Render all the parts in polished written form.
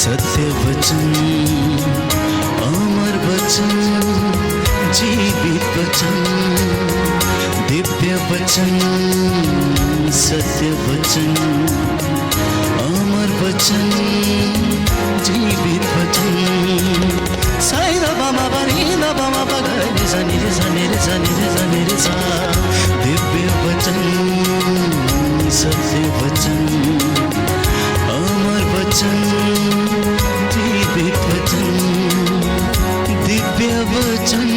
सत्य वचन, अमर वचन, जीवित वचन, दिव्य वचन, सत्य वचन, अमर वचन, जीवित वचन। साई दा बामा बनी दा बामा बगरे रे सा नी रे सा नी रे सा नी रे सा नी रे सा। दिव्य वचन, सत्य वचन, अमर वचन, जीवित वचन, दिव्य वचन,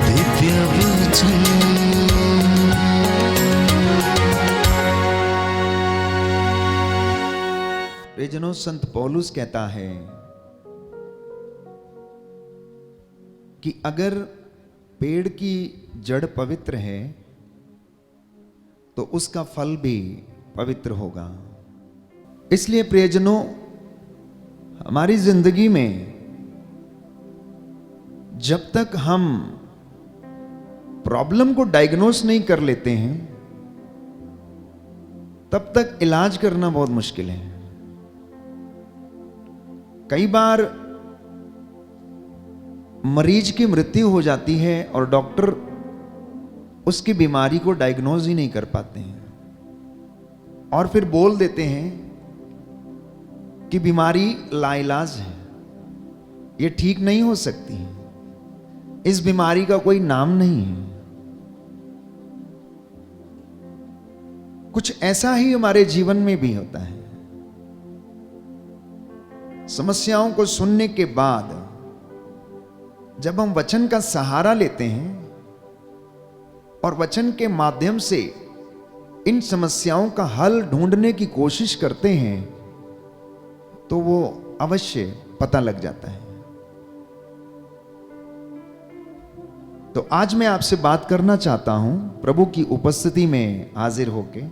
दिव्य वचन। प्रियजनों, संत पौलुस कहता है कि अगर पेड़ की जड़ पवित्र है तो उसका फल भी पवित्र होगा। इसलिए प्रियजनों, हमारी जिंदगी में जब तक हम प्रॉब्लम को डायग्नोस नहीं कर लेते हैं तब तक इलाज करना बहुत मुश्किल है। कई बार मरीज की मृत्यु हो जाती है और डॉक्टर उसकी बीमारी को डायग्नोज ही नहीं कर पाते हैं और फिर बोल देते हैं कि बीमारी लाइलाज है, ये ठीक नहीं हो सकती, इस बीमारी का कोई नाम नहीं है। कुछ ऐसा ही हमारे जीवन में भी होता है। समस्याओं को सुनने के बाद जब हम वचन का सहारा लेते हैं और वचन के माध्यम से इन समस्याओं का हल ढूंढने की कोशिश करते हैं तो वो अवश्य पता लग जाता है। तो आज मैं आपसे बात करना चाहता हूं प्रभु की उपस्थिति में हाजिर होके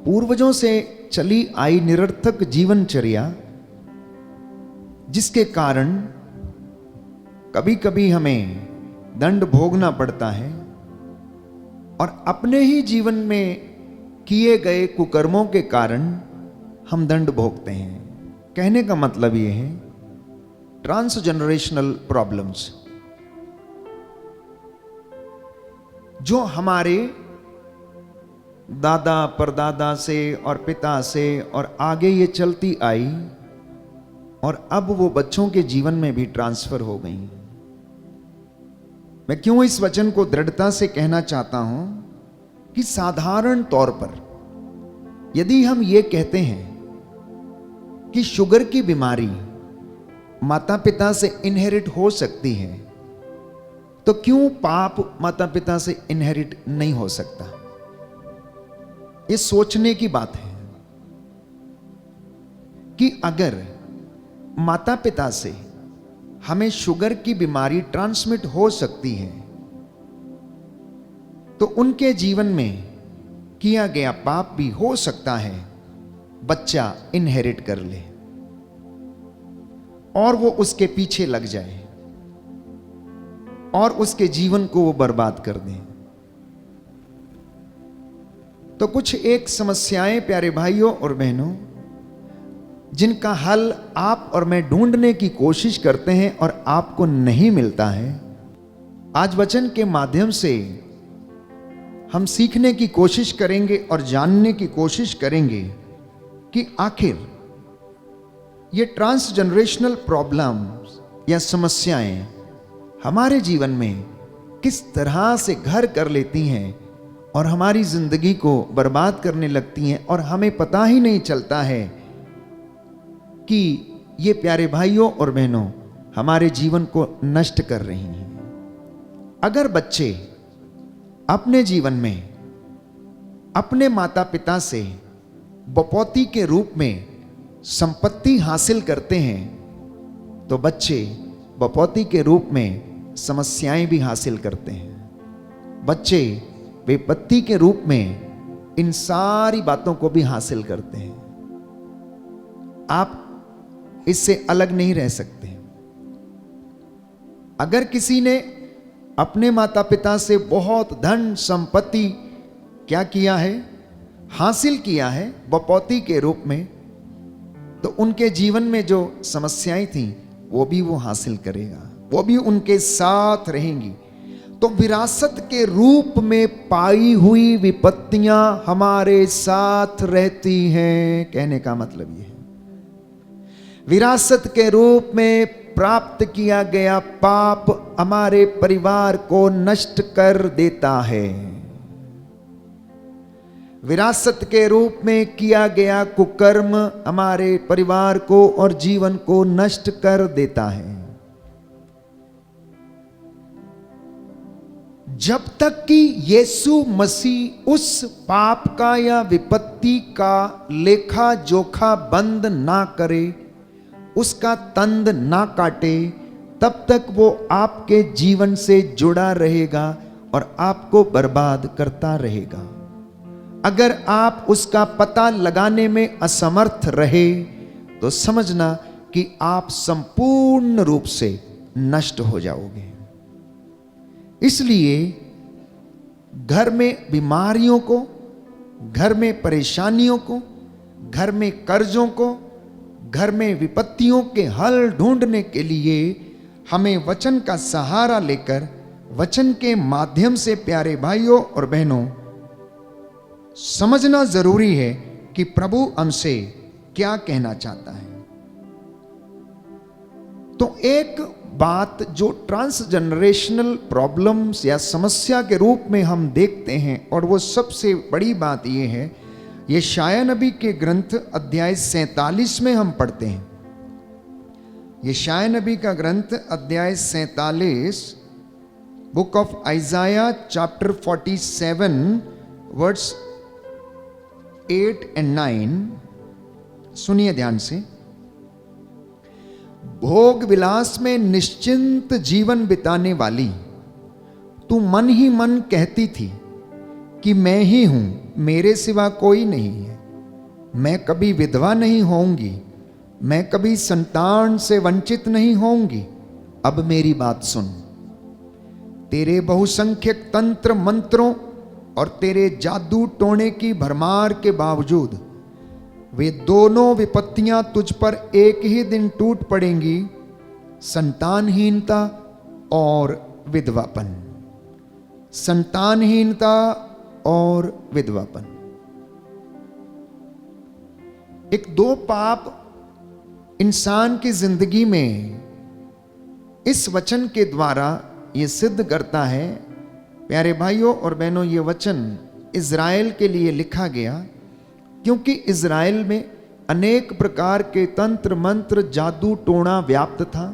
पूर्वजों से चली आई निरर्थक जीवनचर्या, जिसके कारण कभी कभी हमें दंड भोगना पड़ता है और अपने ही जीवन में किए गए कुकर्मों के कारण हम दंड भोगते हैं। कहने का मतलब यह है ट्रांसजेनरेशनल प्रॉब्लम्स, जो हमारे दादा परदादा से और पिता से और आगे ये चलती आई और अब वो बच्चों के जीवन में भी ट्रांसफर हो गई। मैं क्यों इस वचन को दृढ़ता से कहना चाहता हूं कि साधारण तौर पर यदि हम ये कहते हैं कि शुगर की बीमारी माता पिता से इनहेरिट हो सकती है, तो क्यों पाप माता पिता से इनहेरिट नहीं हो सकता? ये सोचने की बात है कि अगर माता पिता से हमें शुगर की बीमारी ट्रांसमिट हो सकती है तो उनके जीवन में किया गया पाप भी हो सकता है बच्चा इनहेरिट कर ले और वो उसके पीछे लग जाए और उसके जीवन को वो बर्बाद कर दे। तो कुछ एक समस्याएं प्यारे भाइयों और बहनों, जिनका हल आप और मैं ढूंढने की कोशिश करते हैं और आपको नहीं मिलता है, आज वचन के माध्यम से हम सीखने की कोशिश करेंगे और जानने की कोशिश करेंगे कि आखिर ये ट्रांसजेनरेशनल प्रॉब्लम्स या समस्याएं हमारे जीवन में किस तरह से घर कर लेती हैं और हमारी जिंदगी को बर्बाद करने लगती हैं और हमें पता ही नहीं चलता है कि ये प्यारे भाइयों और बहनों हमारे जीवन को नष्ट कर रही हैं। अगर बच्चे अपने जीवन में अपने माता पिता से बपौती के रूप में संपत्ति हासिल करते हैं तो बच्चे बपौती के रूप में समस्याएं भी हासिल करते हैं। बच्चे विपत्ति के रूप में इन सारी बातों को भी हासिल करते हैं। आप इससे अलग नहीं रह सकते। अगर किसी ने अपने माता पिता से बहुत धन संपत्ति क्या किया है, हासिल किया है बपौती के रूप में, तो उनके जीवन में जो समस्याएं थी वो भी वो हासिल करेगा, वो भी उनके साथ रहेंगी। तो विरासत के रूप में पाई हुई विपत्तियां हमारे साथ रहती हैं, कहने का मतलब ये है। विरासत के रूप में प्राप्त किया गया पाप हमारे परिवार को नष्ट कर देता है। विरासत के रूप में किया गया कुकर्म हमारे परिवार को और जीवन को नष्ट कर देता है। जब तक कि यीशु मसीह उस पाप का या विपत्ति का लेखा जोखा बंद ना करे, उसका तंद ना काटे, तब तक वो आपके जीवन से जुड़ा रहेगा और आपको बर्बाद करता रहेगा। अगर आप उसका पता लगाने में असमर्थ रहे तो समझना कि आप संपूर्ण रूप से नष्ट हो जाओगे। इसलिए घर में बीमारियों को, घर में परेशानियों को, घर में कर्जों को, घर में विपत्तियों के हल ढूंढने के लिए हमें वचन का सहारा लेकर वचन के माध्यम से प्यारे भाइयों और बहनों समझना जरूरी है कि प्रभु हमसे क्या कहना चाहता है। तो एक बात जो ट्रांसजनरेशनल प्रॉब्लम्स या समस्या के रूप में हम देखते हैं, और वो सबसे बड़ी बात ये है, यशायाह नबी के ग्रंथ अध्याय 47 में हम पढ़ते हैं। यशायाह नबी का ग्रंथ अध्याय 47, book of आइजाया chapter 47 words 8 and 9, सुनिए ध्यान से। भोग विलास में निश्चिंत जीवन बिताने वाली, तू मन ही मन कहती थी कि मैं ही हूं, मेरे सिवा कोई नहीं है। मैं कभी विधवा नहीं होऊंगी, मैं कभी संतान से वंचित नहीं होऊंगी। अब मेरी बात सुन। तेरे बहुसंख्यक तंत्र मंत्रों और तेरे जादू टोने की भरमार के बावजूद वे दोनों विपत्तियां तुझ पर एक ही दिन टूट पड़ेंगी, संतानहीनता और विधवापन। संतानहीनता और विधवापन, एक दो पाप इंसान की जिंदगी में इस वचन के द्वारा यह सिद्ध करता है। प्यारे भाइयों और बहनों, ये वचन इज़राइल के लिए लिखा गया क्योंकि इज़राइल में अनेक प्रकार के तंत्र मंत्र जादू टोना व्याप्त था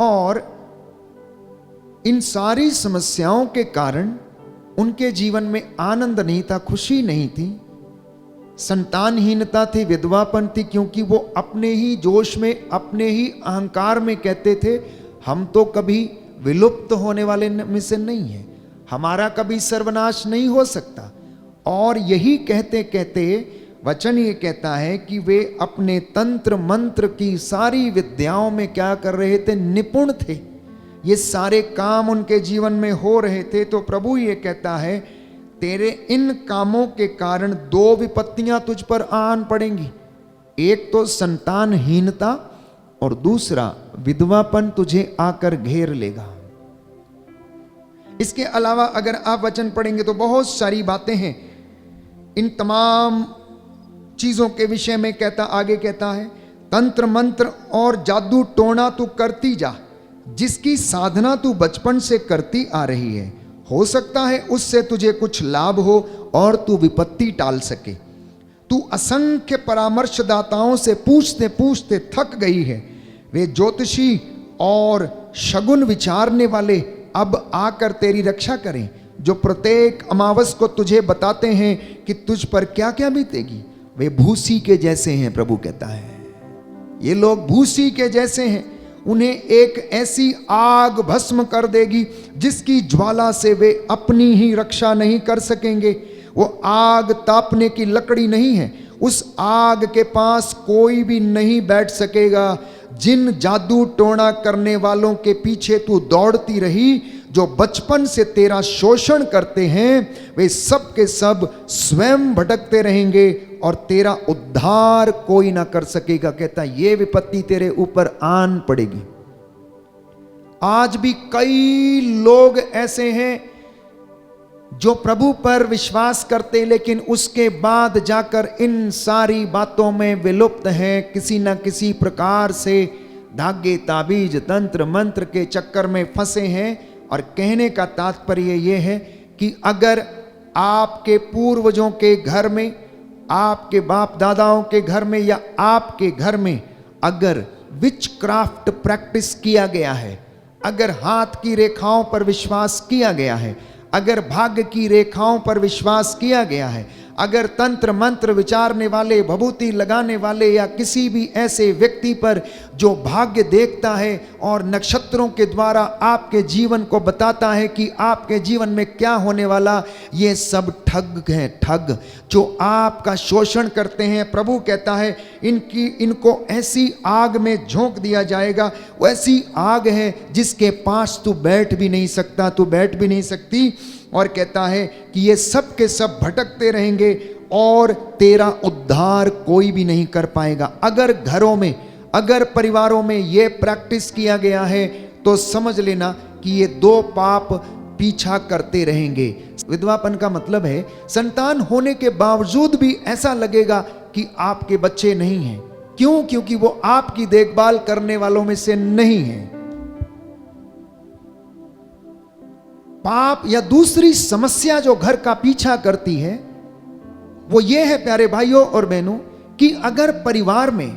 और इन सारी समस्याओं के कारण उनके जीवन में आनंद नहीं था, खुशी नहीं थी, संतानहीनता थी, विधवापन थी, क्योंकि वो अपने ही जोश में, अपने ही अहंकार में कहते थे हम तो कभी विलुप्त होने वाले में से नहीं है, हमारा कभी सर्वनाश नहीं हो सकता। और यही कहते कहते वचन ये कहता है कि वे अपने तंत्र मंत्र की सारी विद्याओं में क्या कर रहे थे, निपुण थे। ये सारे काम उनके जीवन में हो रहे थे। तो प्रभु ये कहता है तेरे इन कामों के कारण दो विपत्तियां तुझ पर आन पड़ेंगी, एक तो संतानहीनता और दूसरा विधवापन तुझे आकर घेर लेगा। इसके अलावा अगर आप वचन पढ़ेंगे तो बहुत सारी बातें हैं। इन तमाम चीजों के विषय में आगे कहता है तंत्र मंत्र और जादू टोना तू करती जा, जिसकी साधना तू बचपन से करती आ रही है। हो सकता है उससे तुझे कुछ लाभ हो और तू विपत्ति टाल सके। तू असंख्य परामर्शदाताओं से पूछते पूछते थक गई है। वे ज्योतिषी और शगुन विचारने वाले अब आकर तेरी रक्षा करें, जो प्रत्येक अमावस को तुझे बताते हैं कि तुझ पर क्या क्या बीतेगी। वे भूसी के जैसे हैं, प्रभु कहता है ये लोग भूसी के जैसे हैं। उन्हें एक ऐसी आग भस्म कर देगी जिसकी ज्वाला से वे अपनी ही रक्षा नहीं कर सकेंगे। वो आग तापने की लकड़ी नहीं है, उस आग के पास कोई भी नहीं बैठ सकेगा। जिन जादू टोना करने वालों के पीछे तू दौड़ती रही, जो बचपन से तेरा शोषण करते हैं वे सब के सब स्वयं भटकते रहेंगे और तेरा उद्धार कोई ना कर सकेगा। कहता ये विपत्ति तेरे ऊपर आन पड़ेगी। आज भी कई लोग ऐसे हैं जो प्रभु पर विश्वास करते लेकिन उसके बाद जाकर इन सारी बातों में विलुप्त हैं, किसी न किसी प्रकार से धागे ताबीज तंत्र मंत्र के चक्कर में फंसे हैं। और कहने का तात्पर्य यह है कि अगर आपके पूर्वजों के घर में, आपके बाप दादाओं के घर में या आपके घर में अगर विचक्राफ्ट प्रैक्टिस किया गया है, अगर हाथ की रेखाओं पर विश्वास किया गया है, अगर भाग्य की रेखाओं पर विश्वास किया गया है, अगर तंत्र मंत्र विचारने वाले, भभूति लगाने वाले या किसी भी ऐसे व्यक्ति पर जो भाग्य देखता है और नक्षत्रों के द्वारा आपके जीवन को बताता है कि आपके जीवन में क्या होने वाला, ये सब ठग हैं, ठग जो आपका शोषण करते हैं। प्रभु कहता है इनको ऐसी आग में झोंक दिया जाएगा, वैसी आग है जिसके पास तू बैठ भी नहीं सकता, तू बैठ भी नहीं सकती। और कहता है कि ये सब के सब भटकते रहेंगे और तेरा उद्धार कोई भी नहीं कर पाएगा। अगर घरों में, अगर परिवारों में ये प्रैक्टिस किया गया है तो समझ लेना कि ये दो पाप पीछा करते रहेंगे। विधवापन का मतलब है संतान होने के बावजूद भी ऐसा लगेगा कि आपके बच्चे नहीं हैं। क्यों? क्योंकि वो आपकी देखभाल करने वालों में से नहीं है। पाप या दूसरी समस्या जो घर का पीछा करती है वो ये है प्यारे भाइयों और बहनों कि अगर परिवार में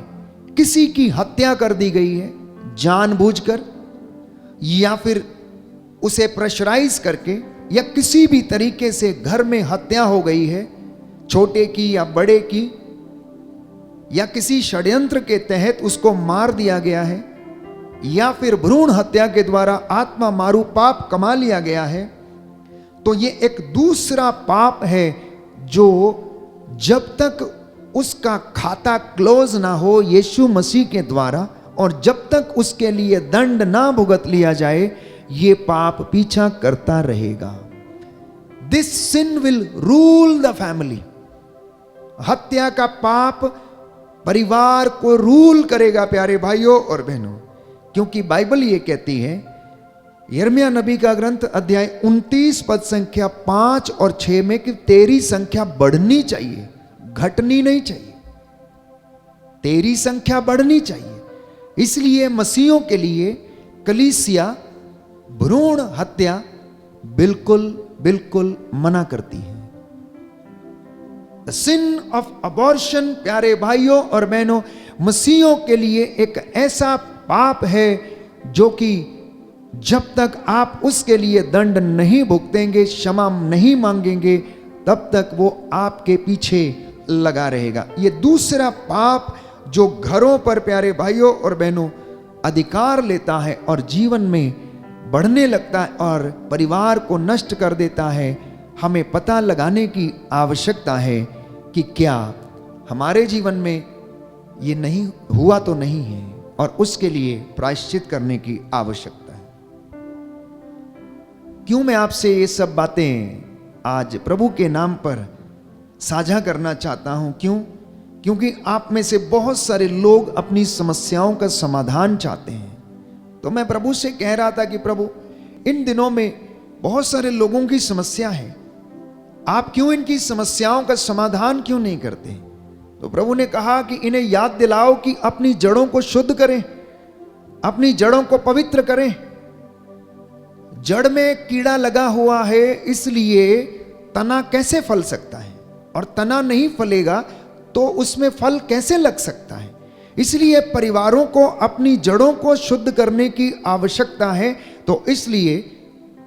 किसी की हत्या कर दी गई है जानबूझकर या फिर उसे प्रेशराइज करके या किसी भी तरीके से घर में हत्या हो गई है, छोटे की या बड़े की, या किसी षड्यंत्र के तहत उसको मार दिया गया है या फिर भ्रूण हत्या के द्वारा आत्मा मारू पाप कमा लिया गया है, तो ये एक दूसरा पाप है जो जब तक उसका खाता क्लोज ना हो यीशु मसीह के द्वारा और जब तक उसके लिए दंड ना भुगत लिया जाए, ये पाप पीछा करता रहेगा। This sin will rule the family. हत्या का पाप परिवार को रूल करेगा प्यारे भाइयों और बहनों, क्योंकि बाइबल ये कहती है, यिर्मयाह नबी का ग्रंथ अध्याय 29 पद संख्या 5 और 6 में कि तेरी संख्या बढ़नी चाहिए, घटनी नहीं चाहिए, तेरी संख्या बढ़नी चाहिए। इसलिए मसीहों के लिए कलीसिया भ्रूण हत्या बिल्कुल बिल्कुल मना करती है। द सिन ऑफ अबॉर्शन प्यारे भाइयों और बहनों मसीहों के लिए एक ऐसा पाप है जो कि जब तक आप उसके लिए दंड नहीं भुगतेंगे, क्षमा नहीं मांगेंगे, तब तक वो आपके पीछे लगा रहेगा। ये दूसरा पाप जो घरों पर प्यारे भाइयों और बहनों अधिकार लेता है और जीवन में बढ़ने लगता है और परिवार को नष्ट कर देता है, हमें पता लगाने की आवश्यकता है कि क्या हमारे जीवन में ये नहीं हुआ तो नहीं है और उसके लिए प्रायश्चित करने की आवश्यकता है। क्यों मैं आपसे ये सब बातें आज प्रभु के नाम पर साझा करना चाहता हूं? क्यों? क्योंकि आप में से बहुत सारे लोग अपनी समस्याओं का समाधान चाहते हैं। तो मैं प्रभु से कह रहा था कि प्रभु, इन दिनों में बहुत सारे लोगों की समस्या है, आप क्यों इनकी समस्याओं का समाधान क्यों नहीं करते? तो प्रभु ने कहा कि इन्हें याद दिलाओ कि अपनी जड़ों को शुद्ध करें, अपनी जड़ों को पवित्र करें। जड़ में कीड़ा लगा हुआ है, इसलिए तना कैसे फल सकता है? और तना नहीं फलेगा तो उसमें फल कैसे लग सकता है? इसलिए परिवारों को अपनी जड़ों को शुद्ध करने की आवश्यकता है। तो इसलिए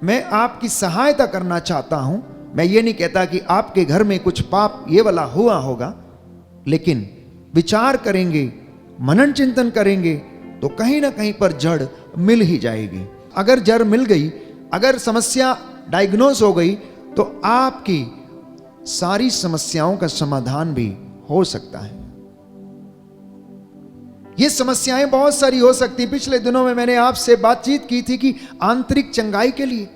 मैं आपकी सहायता करना चाहता हूं। मैं ये नहीं कहता कि आपके घर में कुछ पाप ये वाला हुआ होगा, लेकिन विचार करेंगे, मनन चिंतन करेंगे तो कहीं ना कहीं पर जड़ मिल ही जाएगी। अगर जड़ मिल गई, अगर समस्या डायग्नोस हो गई, तो आपकी सारी समस्याओं का समाधान भी हो सकता है। ये समस्याएं बहुत सारी हो सकती। पिछले दिनों में मैंने आपसे बातचीत की थी कि आंतरिक चंगाई के लिए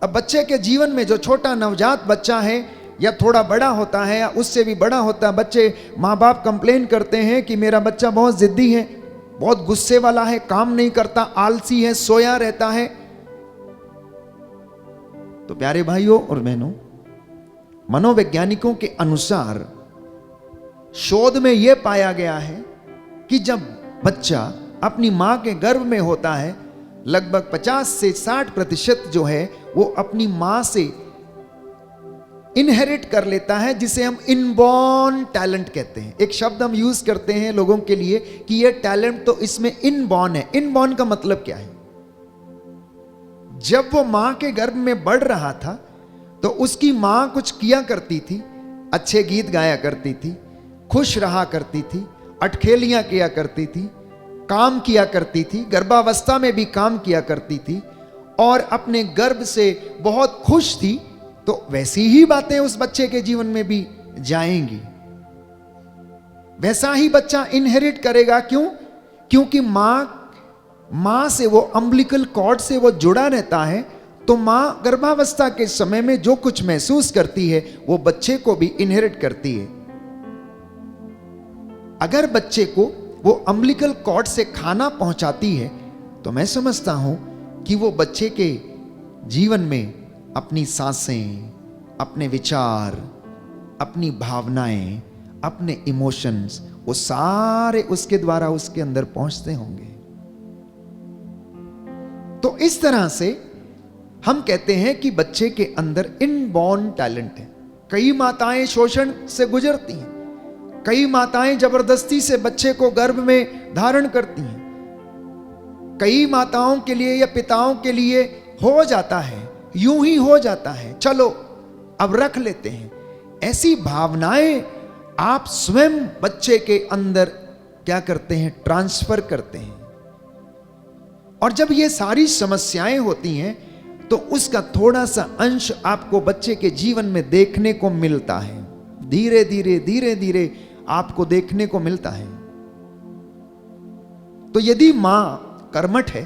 अब बच्चे के जीवन में जो छोटा नवजात बच्चा है या थोड़ा बड़ा होता है या उससे भी बड़ा होता है, बच्चे माँ बाप कंप्लेन करते हैं कि मेरा बच्चा बहुत जिद्दी है, बहुत गुस्से वाला है, काम नहीं करता, आलसी है, सोया रहता है। तो प्यारे भाइयों और बहनों, मनोवैज्ञानिकों के अनुसार शोध में यह पाया गया है कि जब बच्चा अपनी मां के गर्भ में होता है, लगभग 50 से 60% जो है वो अपनी मां से इनहेरिट कर लेता है, जिसे हम इनबॉर्न टैलेंट कहते हैं। एक शब्द हम यूज करते हैं लोगों के लिए कि ये टैलेंट तो इसमें इनबॉर्न है। इनबॉर्न का मतलब क्या है? जब वो मां के गर्भ में बढ़ रहा था तो उसकी मां कुछ किया करती थी, अच्छे गीत गाया करती थी, खुश रहा करती थी, अटखेलियां किया करती थी, काम किया करती थी, गर्भावस्था में भी काम किया करती थी और अपने गर्भ से बहुत खुश थी। तो वैसी ही बातें उस बच्चे के जीवन में भी जाएंगी, वैसा ही बच्चा इनहेरिट करेगा। क्यों? क्योंकि मां से वो अम्बिलिकल कॉर्ड से वो जुड़ा रहता है। तो मां गर्भावस्था के समय में जो कुछ महसूस करती है वो बच्चे को भी इनहेरिट करती है। अगर बच्चे को वो अम्बिलिकल कॉर्ड से खाना पहुंचाती है तो मैं समझता हूं कि वो बच्चे के जीवन में अपनी सांसें, अपने विचार, अपनी भावनाएं, अपने इमोशंस, वो सारे उसके द्वारा उसके अंदर पहुंचते होंगे। तो इस तरह से हम कहते हैं कि बच्चे के अंदर इनबॉर्न टैलेंट है। कई माताएं शोषण से गुजरती हैं, कई माताएं जबरदस्ती से बच्चे को गर्भ में धारण करती हैं, कई माताओं के लिए या पिताओं के लिए हो जाता है, यूं ही हो जाता है, चलो अब रख लेते हैं। ऐसी भावनाएं आप स्वयं बच्चे के अंदर क्या करते हैं? ट्रांसफर करते हैं। और जब ये सारी समस्याएं होती हैं तो उसका थोड़ा सा अंश आपको बच्चे के जीवन में देखने को मिलता है। धीरे धीरे आपको देखने को मिलता है। तो यदि मां कर्मठ है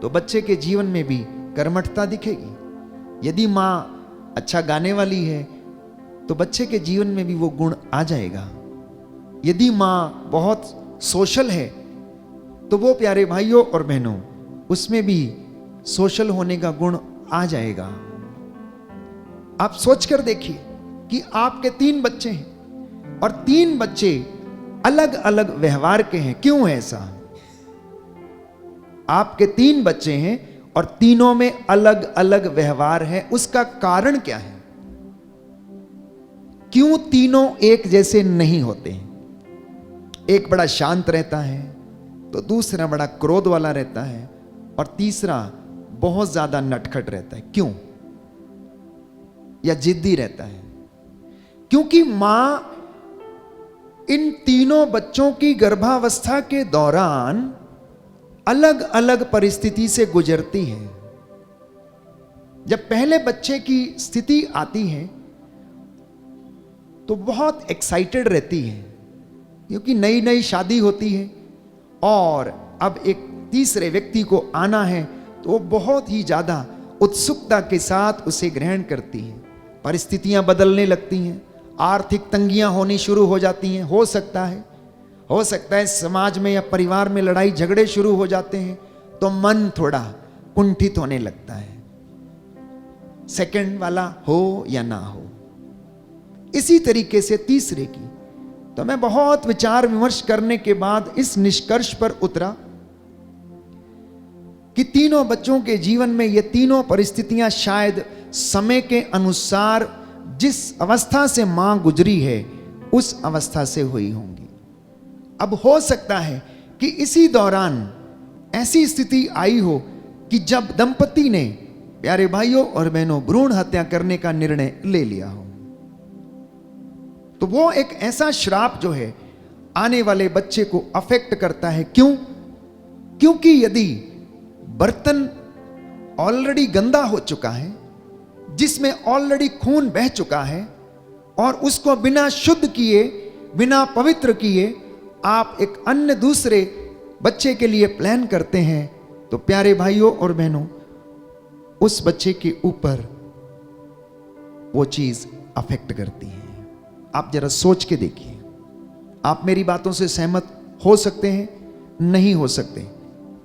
तो बच्चे के जीवन में भी कर्मठता दिखेगी। यदि मां अच्छा गाने वाली है तो बच्चे के जीवन में भी वो गुण आ जाएगा। यदि मां बहुत सोशल है तो वो प्यारे भाइयों और बहनों उसमें भी सोशल होने का गुण आ जाएगा। आप सोचकर देखिए कि आपके 3 बच्चे हैं और 3 बच्चे अलग अलग व्यवहार के हैं। क्यों है ऐसा? आपके 3 बच्चे हैं और तीनों में अलग अलग व्यवहार है। उसका कारण क्या है? क्यों तीनों एक जैसे नहीं होते हैं? एक बड़ा शांत रहता है तो दूसरा बड़ा क्रोध वाला रहता है और तीसरा बहुत ज्यादा नटखट रहता है। क्यों? या जिद्दी रहता है? क्योंकि मां इन तीनों बच्चों की गर्भावस्था के दौरान अलग अलग परिस्थिति से गुजरती है। जब पहले बच्चे की स्थिति आती है तो बहुत एक्साइटेड रहती है क्योंकि नई नई शादी होती है और अब एक तीसरे व्यक्ति को आना है तो वो बहुत ही ज्यादा उत्सुकता के साथ उसे ग्रहण करती है। परिस्थितियां बदलने लगती हैं, आर्थिक तंगियां होनी शुरू हो जाती हैं। हो सकता है समाज में या परिवार में लड़ाई झगड़े शुरू हो जाते हैं तो मन थोड़ा कुंठित होने लगता है, सेकंड वाला हो या ना हो। इसी तरीके से तीसरे की। तो मैं बहुत विचार विमर्श करने के बाद इस निष्कर्ष पर उतरा कि तीनों बच्चों के जीवन में ये तीनों परिस्थितियां शायद समय के अनुसार जिस अवस्था से मां गुजरी है उस अवस्था से हुई होंगी। अब हो सकता है कि इसी दौरान ऐसी स्थिति आई हो कि जब दंपति ने, प्यारे भाइयों और बहनों, भ्रूण हत्या करने का निर्णय ले लिया हो, तो वो एक ऐसा श्राप जो है आने वाले बच्चे को अफेक्ट करता है। क्यों? क्योंकि यदि बर्तन ऑलरेडी गंदा हो चुका है, जिसमें ऑलरेडी खून बह चुका है, और उसको बिना शुद्ध किए, बिना पवित्र किए आप एक अन्य दूसरे बच्चे के लिए प्लान करते हैं, तो प्यारे भाइयों और बहनों उस बच्चे के ऊपर वो चीज अफेक्ट करती है। आप जरा सोच के देखिए। आप मेरी बातों से सहमत हो सकते हैं, नहीं हो सकते,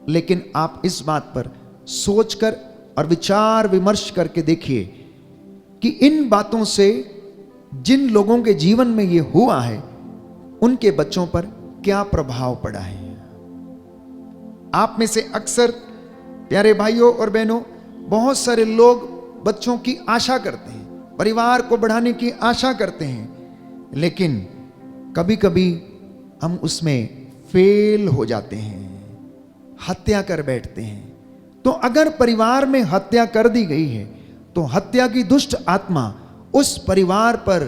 लेकिन आप इस बात पर सोचकर और विचार विमर्श करके देखिए कि इन बातों से जिन लोगों के जीवन में ये हुआ है उनके बच्चों पर क्या प्रभाव पड़ा है। आप में से अक्सर प्यारे भाइयों और बहनों, बहुत सारे लोग बच्चों की आशा करते हैं, परिवार को बढ़ाने की आशा करते हैं, लेकिन कभी कभी हम उसमें फेल हो जाते हैं, हत्या कर बैठते हैं। तो अगर परिवार में हत्या कर दी गई है तो हत्या की दुष्ट आत्मा उस परिवार पर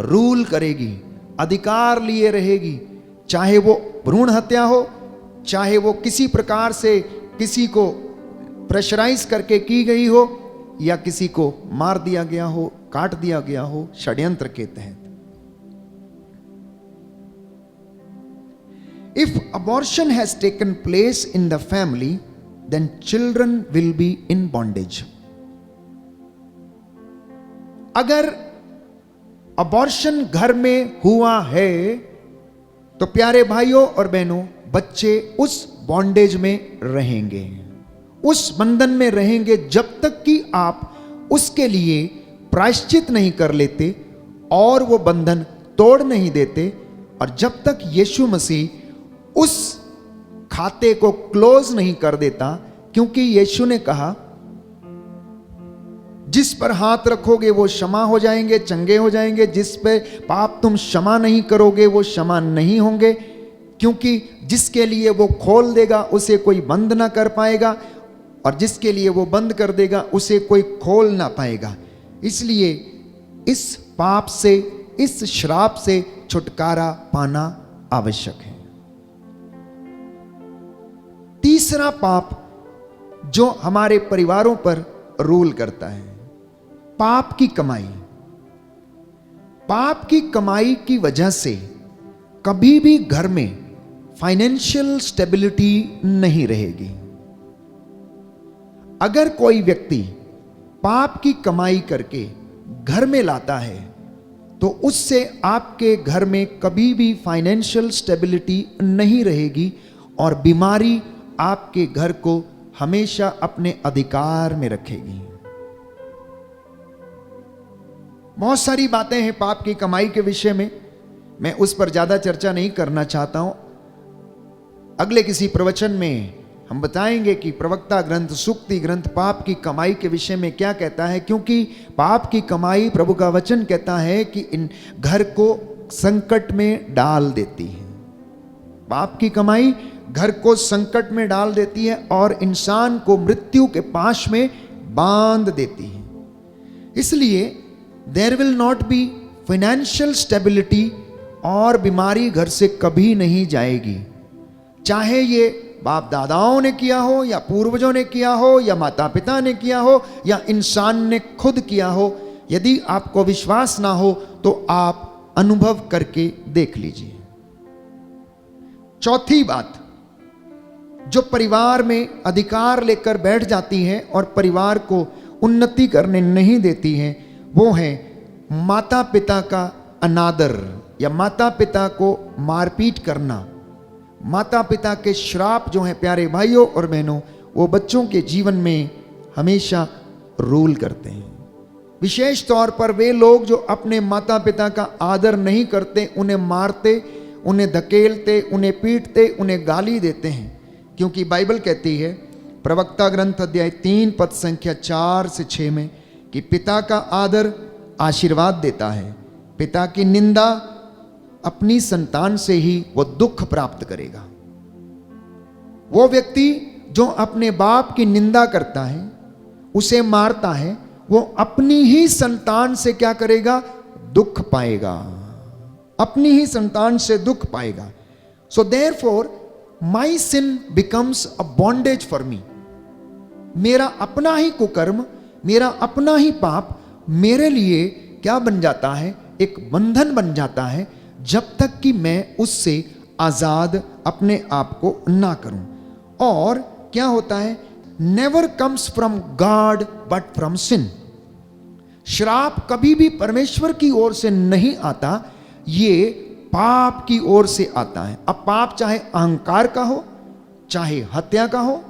रूल करेगी, अधिकार लिए रहेगी, चाहे वो भ्रूण हत्या हो, चाहे वो किसी प्रकार से किसी को प्रेशराइज करके की गई हो, या किसी को मार दिया गया हो, काट दिया गया हो षड्यंत्र के तहत। If abortion has taken place in the family, then children will be in bondage. अगर अबॉर्शन घर में हुआ है तो प्यारे भाइयों और बहनों, बच्चे उस बॉन्डेज में रहेंगे, उस बंधन में रहेंगे जब तक कि आप उसके लिए प्रायश्चित नहीं कर लेते और वो बंधन तोड़ नहीं देते, और जब तक यीशु मसीह उस खाते को क्लोज नहीं कर देता। क्योंकि यीशु ने कहा, जिस पर हाथ रखोगे वो क्षमा हो जाएंगे, चंगे हो जाएंगे, जिस पे पाप तुम क्षमा नहीं करोगे वो क्षमा नहीं होंगे, क्योंकि जिसके लिए वो खोल देगा उसे कोई बंद ना कर पाएगा, और जिसके लिए वो बंद कर देगा उसे कोई खोल ना पाएगा। इसलिए इस पाप से, इस श्राप से छुटकारा पाना आवश्यक है। तीसरा पाप जो हमारे परिवारों पर रूल करता है, पाप की कमाई। पाप की कमाई की वजह से कभी भी घर में फाइनेंशियल स्टेबिलिटी नहीं रहेगी। अगर कोई व्यक्ति पाप की कमाई करके घर में लाता है तो उससे आपके घर में कभी भी फाइनेंशियल स्टेबिलिटी नहीं रहेगी, और बीमारी आपके घर को हमेशा अपने अधिकार में रखेगी। बहुत सारी बातें हैं पाप की कमाई के विषय में, मैं उस पर ज्यादा चर्चा नहीं करना चाहता हूं। अगले किसी प्रवचन में हम बताएंगे कि प्रवक्ता ग्रंथ, सुक्ति ग्रंथ पाप की कमाई के विषय में क्या कहता है, क्योंकि पाप की कमाई, प्रभु का वचन कहता है कि इन घर को संकट में डाल देती है। पाप की कमाई घर को संकट में डाल देती है और इंसान को मृत्यु के पाश में बांध देती है। इसलिए there will not be financial stability, और बीमारी घर से कभी नहीं जाएगी। चाहे ये बाप दादाओं ने किया हो, या पूर्वजों ने किया हो, या माता पिता ने किया हो, या इंसान ने खुद किया हो। यदि आपको विश्वास ना हो तो आप अनुभव करके देख लीजिए। चौथी बात जो परिवार में अधिकार लेकर बैठ जाती है और परिवार को उन्नति करने नहीं देती है, वो है माता पिता का अनादर, या माता पिता को मारपीट करना। माता पिता के श्राप जो हैं प्यारे भाइयों और बहनों, वो बच्चों के जीवन में हमेशा रूल करते हैं। विशेष तौर पर वे लोग जो अपने माता पिता का आदर नहीं करते, उन्हें मारते, उन्हें धकेलते, उन्हें पीटते, उन्हें गाली देते हैं। क्योंकि बाइबल कहती है प्रवक्ता ग्रंथ अध्याय 3 पद संख्या 4 से 6 में कि पिता का आदर आशीर्वाद देता है, पिता की निंदा अपनी संतान से ही वो दुख प्राप्त करेगा। वो व्यक्ति जो अपने बाप की निंदा करता है, उसे मारता है, वो अपनी ही संतान से क्या करेगा? दुख पाएगा, अपनी ही संतान से दुख पाएगा। So therefore my sin becomes a bondage for me. मेरा अपना ही कुकर्म, मेरा अपना ही पाप मेरे लिए क्या बन जाता है? एक बंधन बन जाता है, जब तक कि मैं उससे आजाद अपने आप को ना करूं। और क्या होता है? Never comes from God but from sin. श्राप कभी भी परमेश्वर की ओर से नहीं आता, ये पाप की ओर से आता है। अब पाप चाहे अहंकार का हो, चाहे हत्या का हो,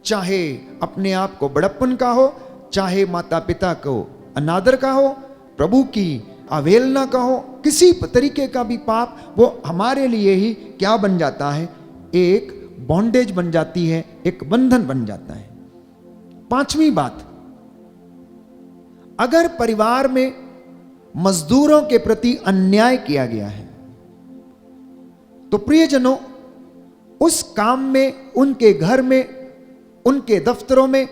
चाहे अपने आप को बड़प्पन का हो, चाहे माता पिता को अनादर का हो, प्रभु की अवहेलना का हो, किसी तरीके का भी पाप, वो हमारे लिए ही क्या बन जाता है, एक बॉन्डेज बन जाती है, एक बंधन बन जाता है। पांचवी बात, अगर परिवार में मजदूरों के प्रति अन्याय किया गया है तो प्रियजनों, उस काम में, उनके घर में, उनके दफ्तरों में,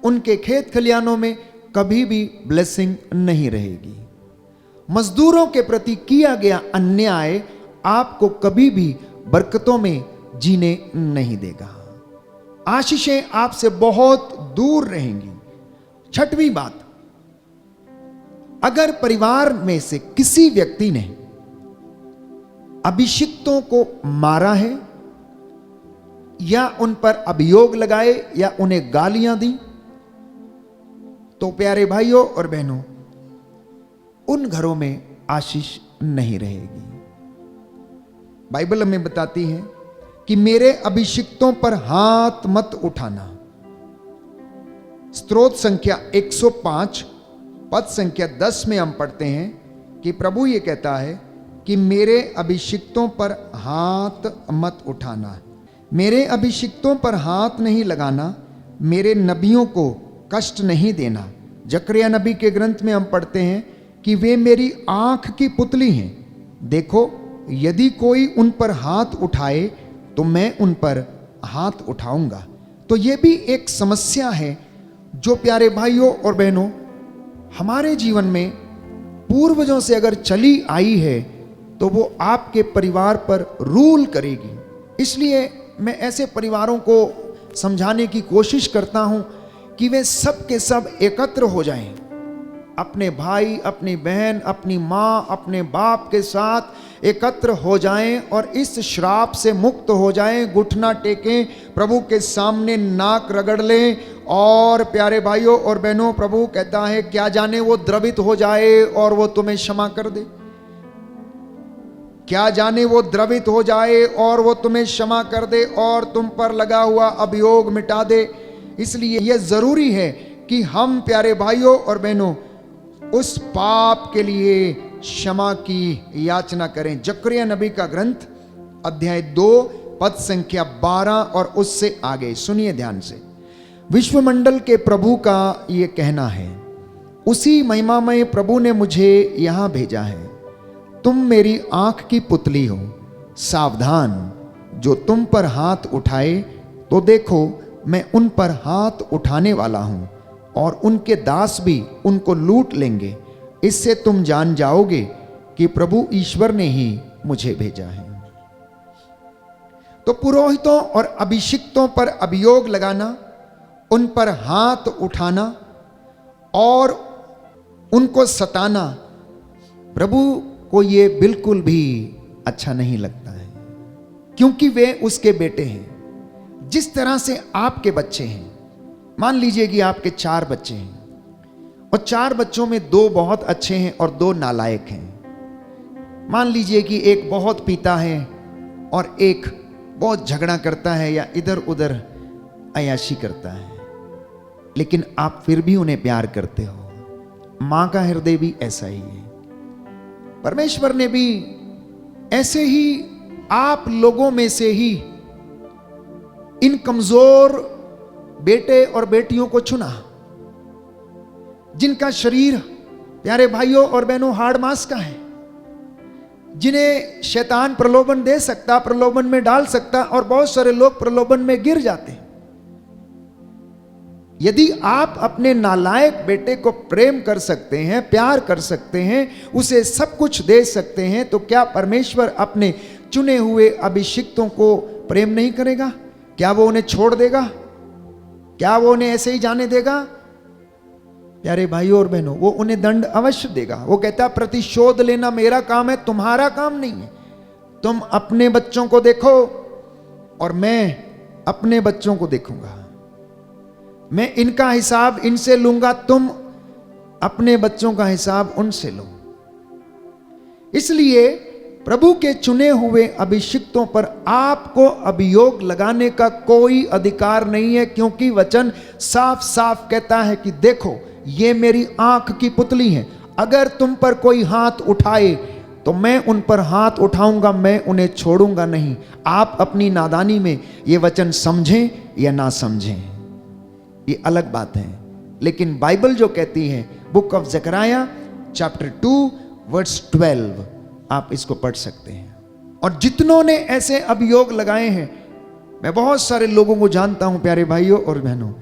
उनके खेत खलियानों में कभी भी ब्लेसिंग नहीं रहेगी। मजदूरों के प्रति किया गया अन्याय आपको कभी भी बरकतों में जीने नहीं देगा। आशीषें आपसे बहुत दूर रहेंगी। छठवीं बात, अगर परिवार में से किसी व्यक्ति ने अभिषिक्तों को मारा है या उन पर अभियोग लगाए या उन्हें गालियां दी, तो प्यारे भाइयों और बहनों, उन घरों में आशीष नहीं रहेगी। बाइबल हमें बताती है कि मेरे अभिषिक्तों पर हाथ मत उठाना। स्तोत्र संख्या 105 पद संख्या 10 में हम पढ़ते हैं कि प्रभु ये कहता है कि मेरे अभिषिक्तों पर हाथ मत उठाना, मेरे अभिषिक्तों पर हाथ नहीं लगाना, मेरे नबियों को कष्ट नहीं देना। जकरिया नबी के ग्रंथ में हम पढ़ते हैं कि वे मेरी आंख की पुतली हैं, देखो यदि कोई उन पर हाथ उठाए तो मैं उन पर हाथ उठाऊंगा। तो ये भी एक समस्या है जो प्यारे भाइयों और बहनों हमारे जीवन में पूर्वजों से अगर चली आई है तो वो आपके परिवार पर रूल करेगी। इसलिए मैं ऐसे परिवारों को समझाने की कोशिश करता हूं कि वे सब के सब एकत्र हो जाएं, अपने भाई, अपनी बहन, अपनी माँ, अपने बाप के साथ एकत्र हो जाएं और इस श्राप से मुक्त हो जाएं, घुटना टेकें, प्रभु के सामने नाक रगड़ लें। और प्यारे भाइयों और बहनों, प्रभु कहता है क्या जाने वो द्रवित हो जाए और वो तुम्हें क्षमा कर दे, क्या जाने वो द्रवित हो जाए और वो तुम्हें क्षमा कर दे और तुम पर लगा हुआ अभियोग मिटा दे। इसलिए यह जरूरी है कि हम प्यारे भाइयों और बहनों उस पाप के लिए क्षमा की याचना करें। जकरिया नबी का ग्रंथ अध्याय 2 पद संख्या 12 और उससे आगे सुनिए ध्यान से। विश्वमंडल के प्रभु का ये कहना है, उसी महिमामय प्रभु ने मुझे यहां भेजा है। तुम मेरी आंख की पुतली हो, सावधान, जो तुम पर हाथ उठाए तो देखो मैं उन पर हाथ उठाने वाला हूं और उनके दास भी उनको लूट लेंगे। इससे तुम जान जाओगे कि प्रभु ईश्वर ने ही मुझे भेजा है। तो पुरोहितों और अभिषिक्तों पर अभियोग लगाना, उन पर हाथ उठाना और उनको सताना प्रभु को ये बिल्कुल भी अच्छा नहीं लगता है, क्योंकि वे उसके बेटे हैं। जिस तरह से आपके बच्चे हैं, मान लीजिए कि आपके 4 बच्चे हैं और 4 बच्चों में 2 बहुत अच्छे हैं और 2 नालायक हैं। मान लीजिए कि एक बहुत पीता है और एक बहुत झगड़ा करता है या इधर उधर अय्याशी करता है, लेकिन आप फिर भी उन्हें प्यार करते हो। मां का हृदय भी ऐसा ही है। परमेश्वर ने भी ऐसे ही आप लोगों में से ही इन कमजोर बेटे और बेटियों को चुना, जिनका शरीर प्यारे भाइयों और बहनों हाड़ मांस का है, जिन्हें शैतान प्रलोभन दे सकता, प्रलोभन में डाल सकता, और बहुत सारे लोग प्रलोभन में गिर जाते हैं। यदि आप अपने नालायक बेटे को प्रेम कर सकते हैं, प्यार कर सकते हैं, उसे सब कुछ दे सकते हैं, तो क्या परमेश्वर अपने चुने हुए अभिषिक्तों को प्रेम नहीं करेगा? क्या वो उन्हें छोड़ देगा? क्या वो उन्हें ऐसे ही जाने देगा? प्यारे भाइयों और बहनों, वो उन्हें दंड अवश्य देगा। वो कहता प्रतिशोध लेना मेरा काम है, तुम्हारा काम नहीं है। तुम अपने बच्चों को देखो और मैं अपने बच्चों को देखूंगा। मैं इनका हिसाब इनसे लूंगा, तुम अपने बच्चों का हिसाब उनसे लो। इसलिए प्रभु के चुने हुए अभिषिक्तों पर आपको अभियोग लगाने का कोई अधिकार नहीं है, क्योंकि वचन साफ साफ कहता है कि देखो ये मेरी आंख की पुतली है, अगर तुम पर कोई हाथ उठाए तो मैं उन पर हाथ उठाऊंगा, मैं उन्हें छोड़ूंगा नहीं। आप अपनी नादानी में ये वचन समझें या ना समझें, ये अलग बात है, लेकिन बाइबल जो कहती है, बुक ऑफ ज़करिया चैप्टर 2 वर्स 12, आप इसको पढ़ सकते हैं। और जितनों ने ऐसे अभियोग लगाए हैं, मैं बहुत सारे लोगों को जानता हूं प्यारे भाइयों और बहनों,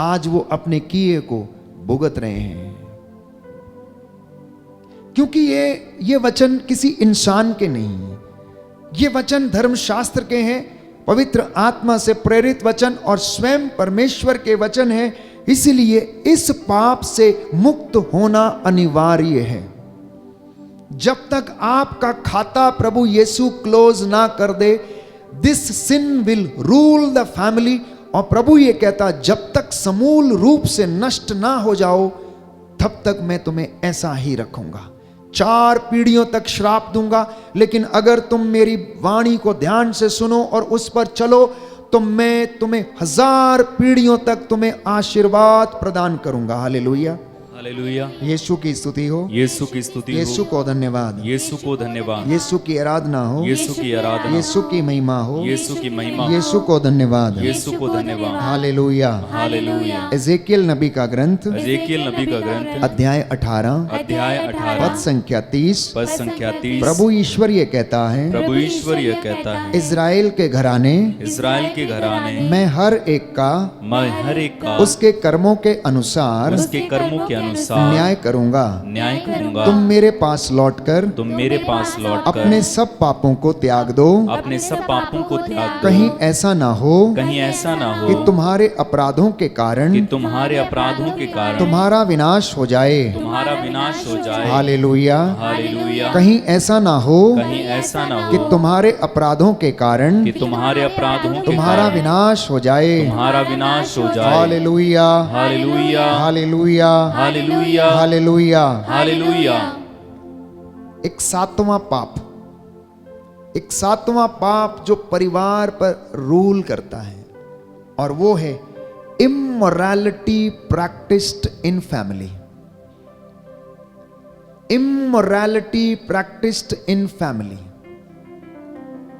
आज वो अपने किए को भुगत रहे हैं, क्योंकि ये वचन किसी इंसान के नहीं है, ये वचन धर्मशास्त्र के हैं, पवित्र आत्मा से प्रेरित वचन और स्वयं परमेश्वर के वचन है। इसलिए इस पाप से मुक्त होना अनिवार्य है। जब तक आपका खाता प्रभु यीशु क्लोज ना कर दे, this sin will rule the family. और प्रभु ये कहता, जब तक समूल रूप से नष्ट ना हो जाओ, तब तक मैं तुम्हें ऐसा ही रखूंगा, 4 पीढ़ियों तक श्राप दूंगा। लेकिन अगर तुम मेरी वाणी को ध्यान से सुनो और उस पर चलो, तो मैं तुम्हें 1000 पीढ़ियों तक तुम्हें आशीर्वाद प्रदान करूंगा। Hallelujah, hallelujah. यीशु की स्तुति हो, यीशु की स्तुति हो, यीशु को धन्यवाद, यीशु को धन्यवाद, यीशु की आराधना हो, यीशु की आराधना, यीशु की महिमा हो, यीशु की महिमा, यीशु को धन्यवाद, यीशु को धन्यवाद। हालेलुया। हालेलुया। एजेकियल नबी का ग्रंथ एजेकियल नबी का ग्रंथ अध्याय 18 अध्याय 18 पद संख्या 30, पद संख्या 30। प्रभु ईश्वर ये कहता है, प्रभु ईश्वर यह कहता है, इज़राइल के घराने, इज़राइल के घराने, मैं हर एक का मैं हर एक का उसके कर्मों के अनुसार उसके कर्मों के अनुसार न्याय करूंगा। न्याय करूंगा। तुम मेरे पास लौटकर तुम मेरे पास लौटकर अपने सब पापों को त्याग दो, अपने सब पापों को त्याग दो। कहीं ऐसा ना हो कहीं ऐसा ना हो कि तुम्हारे अपराधों के कारण कि तुम्हारे अपराधों के कारण तुम्हारा विनाश हो जाए। तुम्हारा विनाश हो जाए। हालेलुया। हालेलुया। कहीं ऐसा ना हो कहीं ऐसा ना कि हो तुम्हारे अपराधों के कारण कि तुम्हारे अपराधों के तुम्हारा कारण विनाश हो जाए। तुम्हारा विनाश हो जाए। Hallelujah, hallelujah. Hallelujah, hallelujah. Hallelujah. Hallelujah. एक 7वां पाप, एक 7वां पाप जो परिवार पर रूल करता है, और वो है immorality practised in family. Immorality practised in family,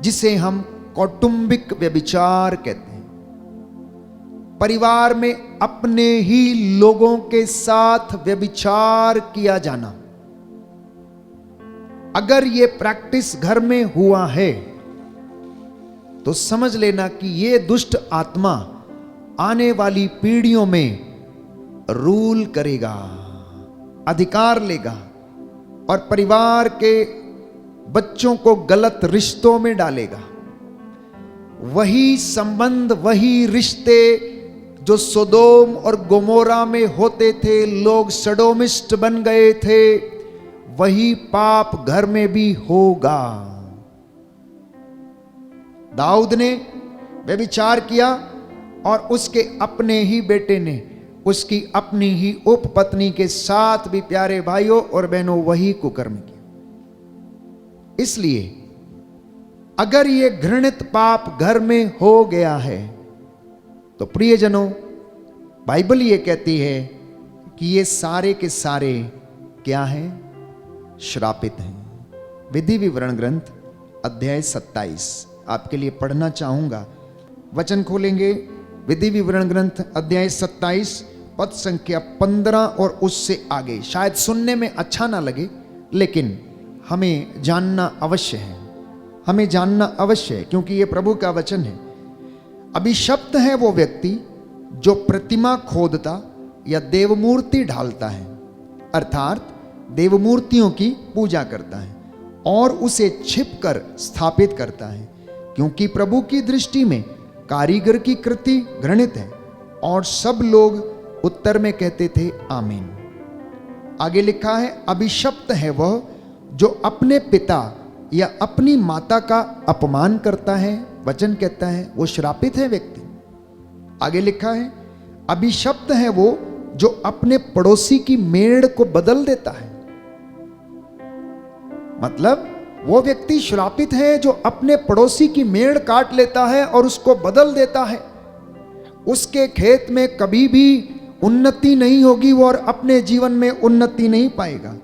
जिसे हम कौटुंबिक व्यभिचार कहते हैं। परिवार में अपने ही लोगों के साथ व्यभिचार किया जाना। अगर ये प्रैक्टिस घर में हुआ है, तो समझ लेना कि ये दुष्ट आत्मा आने वाली पीढ़ियों में रूल करेगा, अधिकार लेगा, और परिवार के बच्चों को गलत रिश्तों में डालेगा। वही संबंध, वही रिश्ते जो सोदोम और गोमोरा में होते थे, लोग सडोमिस्ट बन गए थे, वही पाप घर में भी होगा। दाऊद ने व्यभिचार किया और उसके अपने ही बेटे ने उसकी अपनी ही उपपत्नी के साथ भी, प्यारे भाइयों और बहनों, वही कुकर्म किया। इसलिए अगर ये घृणित पाप घर में हो गया है, तो प्रियजनों, बाइबल ये कहती है कि ये सारे के सारे क्या हैं? श्रापित हैं। विधि विवरण ग्रंथ अध्याय 27 आपके लिए पढ़ना चाहूंगा। वचन खोलेंगे, विधि विवरण ग्रंथ अध्याय 27 पद संख्या 15 और उससे आगे। शायद सुनने में अच्छा ना लगे, लेकिन हमें जानना अवश्य है, हमें जानना अवश्य है, क्योंकि ये प्रभु का वचन है। अभिशप्त है वो व्यक्ति जो प्रतिमा खोदता या देवमूर्ति ढालता है, अर्थात देवमूर्तियों की पूजा करता है और उसे छिपकर स्थापित करता है, क्योंकि प्रभु की दृष्टि में कारीगर की कृति घृणित है। और सब लोग उत्तर में कहते थे आमीन। आगे लिखा है, अभिशप्त है वह जो अपने पिता या अपनी माता का अपमान करता है। वचन कहता है वो श्रापित है व्यक्ति। आगे लिखा है, अभिशप्त है वो जो अपने पड़ोसी की मेड़ को बदल देता है। मतलब वो व्यक्ति श्रापित है जो अपने पड़ोसी की मेड़ काट लेता है और उसको बदल देता है। उसके खेत में कभी भी उन्नति नहीं होगी वो, और अपने जीवन में उन्नति नहीं पाएगा।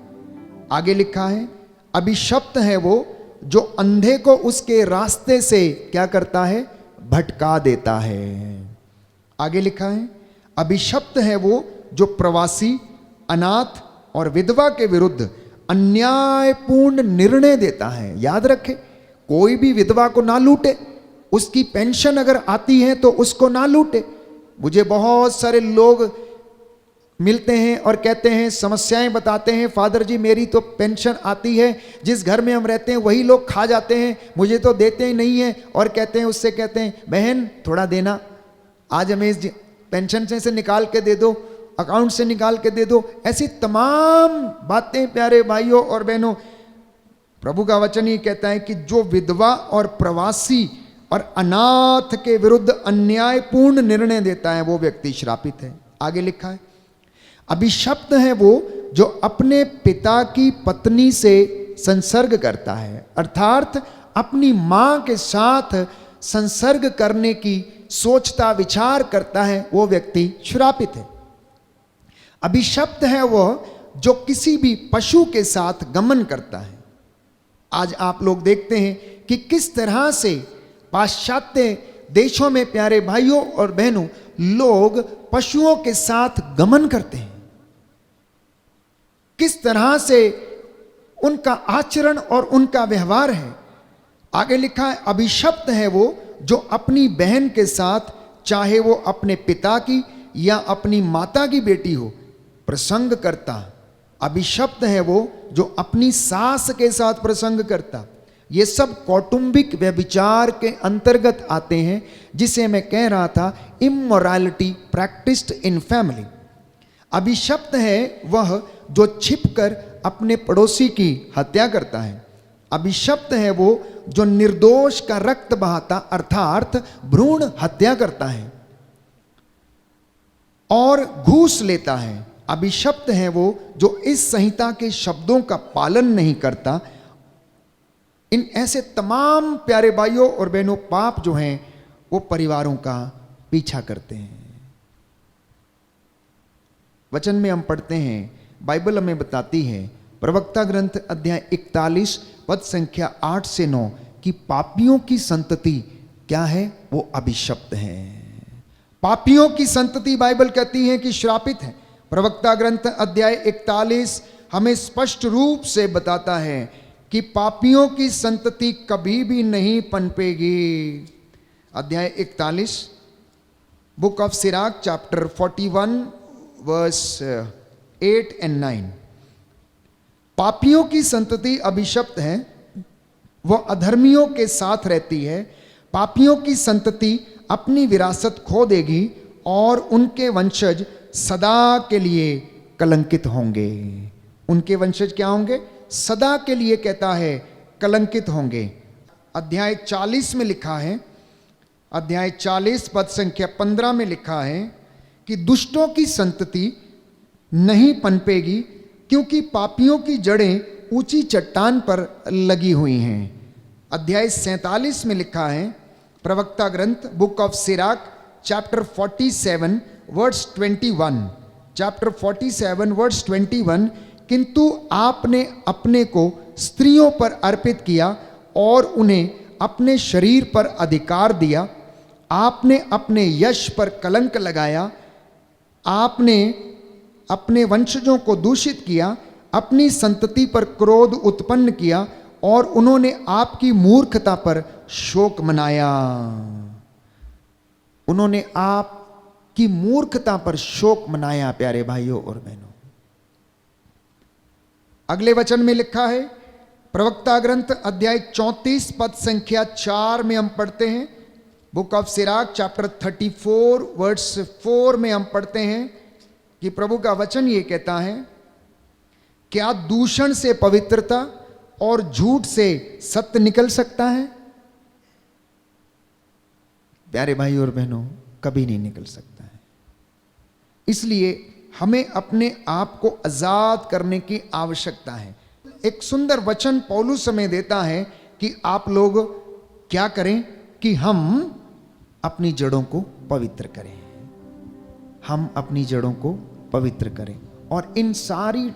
आगे लिखा है, अभिशप्त है वो जो अंधे को उसके रास्ते से क्या करता है, भटका देता है। आगे लिखा है, अभिशप्त है वो जो प्रवासी, अनाथ और विधवा के विरुद्ध अन्यायपूर्ण निर्णय देता है। याद रखे, कोई भी विधवा को ना लूटे, उसकी पेंशन अगर आती है तो उसको ना लूटे। मुझे बहुत सारे लोग मिलते हैं और कहते हैं, समस्याएं बताते हैं, फादर जी मेरी तो पेंशन आती है, जिस घर में हम रहते हैं वही लोग खा जाते हैं, मुझे तो देते ही नहीं है। और कहते हैं, उससे कहते हैं, बहन थोड़ा देना, आज हमें इस पेंशन से निकाल के दे दो, अकाउंट से निकाल के दे दो। ऐसी तमाम बातें प्यारे भाइयों और बहनों, प्रभु का वचन ही कहता है कि जो विधवा और प्रवासी और अनाथ के विरुद्ध अन्यायपूर्ण निर्णय देता है वो व्यक्ति श्रापित है। आगे लिखा है, अभिशप्त है वो जो अपने पिता की पत्नी से संसर्ग करता है, अर्थात अपनी मां के साथ संसर्ग करने की सोचता विचार करता है, वो व्यक्ति श्रापित है। अभिशप्त है वह जो किसी भी पशु के साथ गमन करता है। आज आप लोग देखते हैं कि किस तरह से पाश्चात्य देशों में प्यारे भाइयों और बहनों लोग पशुओं के साथ गमन करते हैं, किस तरह से उनका आचरण और उनका व्यवहार है। आगे लिखा है, अभिशप्त है वो जो अपनी बहन के साथ, चाहे वो अपने पिता की या अपनी माता की बेटी हो, प्रसंग करता। अभिशप्त है वो जो अपनी सास के साथ प्रसंग करता। ये सब कौटुंबिक व्यभिचार के अंतर्गत आते हैं, जिसे मैं कह रहा था, इमोरालिटी प्रैक्टिस्ड इन फैमिली। अभिशप्त है वह जो छिपकर अपने पड़ोसी की हत्या करता है। अभिशप्त है वो जो निर्दोष का रक्त बहाता, अर्थात भ्रूण हत्या करता है और घूस लेता है। अभिशप्त है वो जो इस संहिता के शब्दों का पालन नहीं करता। इन ऐसे तमाम प्यारे भाइयों और बहनों पाप जो हैं वो परिवारों का पीछा करते हैं। वचन में हम पढ़ते हैं, बाइबल हमें बताती है, प्रवक्ता ग्रंथ अध्याय 41 पद संख्या 8 से 9 कि पापियों की संतति क्या है, वो अभिशप्त है। पापियों की संतति बाइबल कहती है कि श्रापित है। प्रवक्ता ग्रंथ अध्याय 41 हमें स्पष्ट रूप से बताता है कि पापियों की संतति कभी भी नहीं पनपेगी। अध्याय 41 book of Sirach chapter 41 verse 8 and 9। पापियों की संतति अभिशप्त है, वह अधर्मियों के साथ रहती है। पापियों की संतति अपनी विरासत खो देगी और उनके वंशज सदा के लिए कलंकित होंगे। उनके वंशज क्या होंगे? सदा के लिए कहता है कलंकित होंगे। अध्याय 40 में लिखा है, अध्याय 40 पद संख्या 15 में लिखा है कि दुष्टों की संतति नहीं पनपेगी, क्योंकि पापियों की जड़ें ऊंची चट्टान पर लगी हुई हैं। अध्याय 47 में लिखा है, प्रवक्ता ग्रंथ book of Sirach chapter 47 verse 21, chapter 47 verse 21, किंतु आपने अपने को स्त्रियों पर अर्पित किया और उन्हें अपने शरीर पर अधिकार दिया। आपने अपने यश पर कलंक लगाया, आपने अपने वंशजों को दूषित किया, अपनी संतति पर क्रोध उत्पन्न किया और उन्होंने आपकी मूर्खता पर शोक मनाया। उन्होंने आपकी मूर्खता पर शोक मनाया। प्यारे भाइयों और बहनों, अगले वचन में लिखा है, प्रवक्ता ग्रंथ अध्याय 34 पद संख्या 4 में हम पढ़ते हैं, book of Sirach chapter 34 verse 4 में हम पढ़ते हैं कि प्रभु का वचन ये कहता है, क्या दूषण से पवित्रता और झूठ से सत्य निकल सकता है? प्यारे भाई और बहनों, कभी नहीं निकल सकता है। इसलिए हमें अपने आप को आजाद करने की आवश्यकता है। एक सुंदर वचन पौलुस हमें देता है कि आप लोग क्या करें कि हम अपनी जड़ों को पवित्र करें, हम अपनी जड़ों को पवित्र करें और इन सारी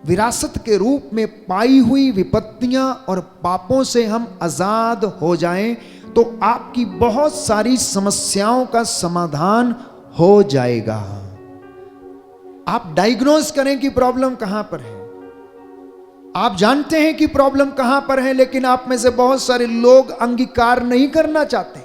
विरासत के रूप में पाई हुई विपत्तियां और पापों से हम आजाद हो जाएं तो आपकी बहुत सारी समस्याओं का समाधान हो जाएगा। आप डायग्नोज करें कि प्रॉब्लम कहां पर है। आप जानते हैं कि प्रॉब्लम कहां पर है, लेकिन आप में से बहुत सारे लोग अंगीकार नहीं करना चाहते,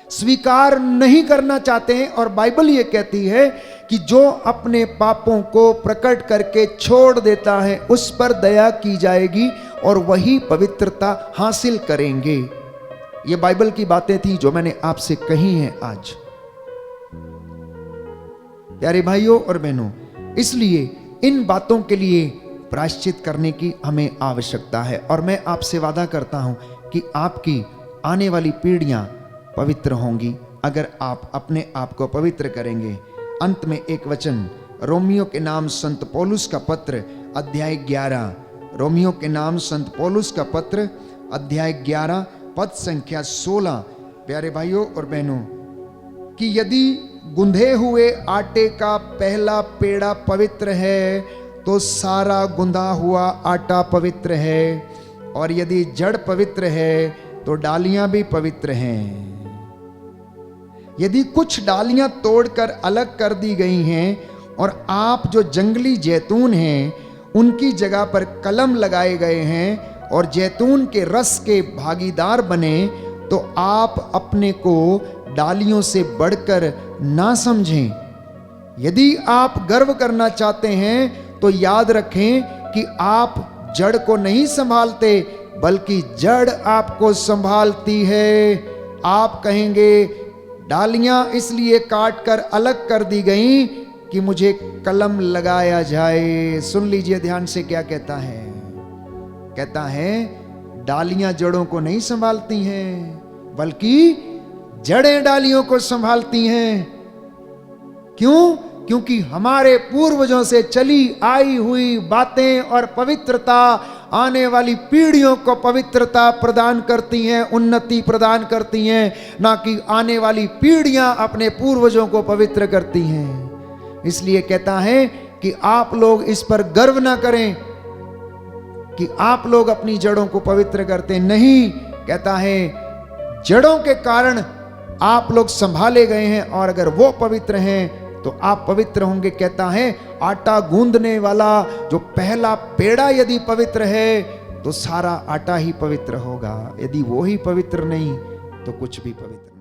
स्वीकार नहीं करना चाहते हैं। और बाइबल ये कहती है कि जो अपने पापों को प्रकट करके छोड़ देता है उस पर दया की जाएगी और वही पवित्रता हासिल करेंगे। ये बाइबल की बातें थी जो मैंने आपसे कही हैं आज। प्यारे भाइयों और बहनों, इसलिए इन बातों के लिए प्रायश्चित करने की हमें आवश्यकता है। और मैं आपसे वादा करता हूं कि आपकी आने वाली पीढ़ियां पवित्र होंगी अगर आप अपने आप को पवित्र करेंगे। अंत में एक वचन, रोमियो के नाम संत पौलुस का पत्र अध्याय 11, रोमियो के नाम संत पौलुस का पत्र अध्याय 11 पद संख्या 16। प्यारे भाइयों और बहनों, कि यदि गुंधे हुए आटे का पहला पेड़ा पवित्र है तो सारा गुंधा हुआ आटा पवित्र है, और यदि जड़ पवित्र है तो डालियां भी पवित्र हैं। यदि कुछ डालियां तोड़कर अलग कर दी गई हैं और आप जो जंगली जैतून हैं उनकी जगह पर कलम लगाए गए हैं और जैतून के रस के भागीदार बने, तो आप अपने को डालियों से बढ़कर ना समझें। यदि आप गर्व करना चाहते हैं तो याद रखें कि आप जड़ को नहीं संभालते बल्कि जड़ आपको संभालती है। आप कहेंगे डालियां इसलिए काट कर अलग कर दी गई कि मुझे कलम लगाया जाए। सुन लीजिए ध्यान से क्या कहता है। कहता है डालियां जड़ों को नहीं संभालती हैं बल्कि जड़ें डालियों को संभालती हैं। क्यों? क्योंकि हमारे पूर्वजों से चली आई हुई बातें और पवित्रता आने वाली पीढ़ियों को पवित्रता प्रदान करती हैं, उन्नति प्रदान करती हैं, ना कि आने वाली पीढ़ियां अपने पूर्वजों को पवित्र करती हैं। इसलिए कहता है कि आप लोग इस पर गर्व ना करें कि आप लोग अपनी जड़ों को पवित्र करते नहीं। कहता है जड़ों के कारण आप लोग संभाले गए हैं और अगर वो पवित्र हैं तो आप पवित्र होंगे। कहता है आटा गूंदने वाला जो पहला पेड़ा यदि पवित्र है तो सारा आटा ही पवित्र होगा, यदि वो ही पवित्र नहीं तो कुछ भी पवित्र